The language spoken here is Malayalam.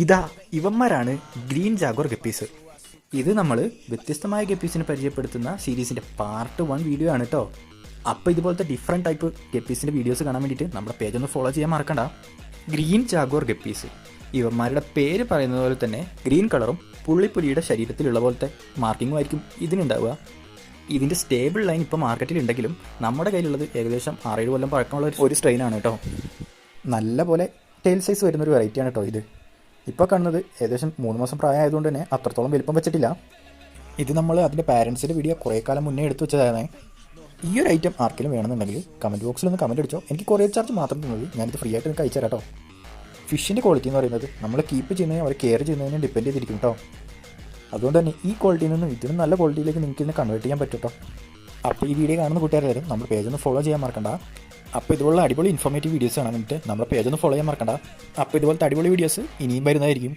ഇതാ ഇവന്മാരാണ് ഗ്രീൻ ജാഗോർ ഗപ്പീസ്. ഇത് നമ്മൾ വ്യത്യസ്തമായ ഗപ്പീസിനെ പരിചയപ്പെടുത്തുന്ന സീരീസിൻ്റെ പാർട്ട് 1 വീഡിയോ ആണ് കേട്ടോ. അപ്പോൾ ഇതുപോലത്തെ ഡിഫറെൻറ്റ് ടൈപ്പ് ഗപ്പീസിൻ്റെ വീഡിയോസ് കാണാൻ വേണ്ടിയിട്ട് നമ്മുടെ പേജ് ഒന്ന് ഫോളോ ചെയ്യാൻ മറക്കണ്ട. ഗ്രീൻ ജാഗോർ ഗപ്പീസ് ഇവന്മാരുടെ പേര് പറയുന്നത് പോലെ തന്നെ ഗ്രീൻ കളറും പുള്ളിപ്പുലിയുടെ ശരീരത്തിലുള്ള പോലത്തെ മാർക്കിങ്ങും ആയിരിക്കും ഇതിനുണ്ടാവുക. ഇതിൻ്റെ സ്റ്റേബിൾ ലൈൻ ഇപ്പോൾ മാർക്കറ്റിലുണ്ടെങ്കിലും നമ്മുടെ കയ്യിലുള്ളത് ഏകദേശം 6-7 കൊല്ലം പഴക്കമുള്ള ഒരു സ്ട്രെയിനാണ് കേട്ടോ. നല്ല പോലെ ടെയിൽ സൈസ് വരുന്നൊരു വെറൈറ്റിയാണ് കേട്ടോ ഇത്. ഇപ്പോൾ കാണുന്നത് ഏകദേശം 3 മാസം പ്രായമായതുകൊണ്ട് തന്നെ അത്രത്തോളം വലിപ്പം വെച്ചിട്ടില്ല. ഇത് നമ്മൾ അതിൻ്റെ പാരൻസിൻ്റെ വീഡിയോ കുറേ കാലം മുന്നേ എടുത്തു വെച്ചതാണ്. ഈ ഒരു ഐറ്റം ആർക്കെങ്കിലും വേണമെന്നുണ്ടെങ്കിൽ കമൻറ്റ് ബോക്സിൽ ഒന്ന് കമൻറ്റ് അടിച്ചോ. എനിക്ക് കൊറിയർ ചാർജ് മാത്രം തന്നത്, ഞാനിത് ഫ്രീ ആയിട്ട് നിങ്ങൾക്ക് അയച്ചു തരാം കേട്ടോ. ഫിഷിൻ്റെ ക്വാളിറ്റി എന്ന് പറയുന്നത് നമ്മൾ കീപ്പ് ചെയ്യുന്നതിന് അവർ കെയർ ചെയ്യുന്നതിനും ഡിപ്പെൻഡ് ചെയ്തിരിക്കും കേട്ടോ. അതുകൊണ്ട് തന്നെ ഈ ക്വാളിറ്റിയിൽ നിന്നും ഇതിനും നല്ല ക്വാളിറ്റിയിലേക്ക് നിങ്ങൾക്ക് ഇതിനെ കൺവേർട്ട് ചെയ്യാൻ പറ്റും കേട്ടോ. അപ്പോൾ ഈ വീഡിയോ കാണുന്ന കൂട്ടുകാരും നമ്മുടെ പേജ് ഒന്ന് ഫോളോ ചെയ്യാൻ മറക്കണ്ട. അപ്പോൾ ഇതുപോലുള്ള അടിപൊളി ഇൻഫോർമേറ്റീവ് വീഡിയോസ് കാണാൻ വേണ്ടിയിട്ട് നമ്മുടെ പേജ് ഒന്ന് ഫോളോ ചെയ്യാൻ മറക്കണ്ട. അപ്പോൾ ഇതുപോലത്തെ അടിപൊളി വീഡിയോസ് ഇനിയും വരുന്നതായിരിക്കും.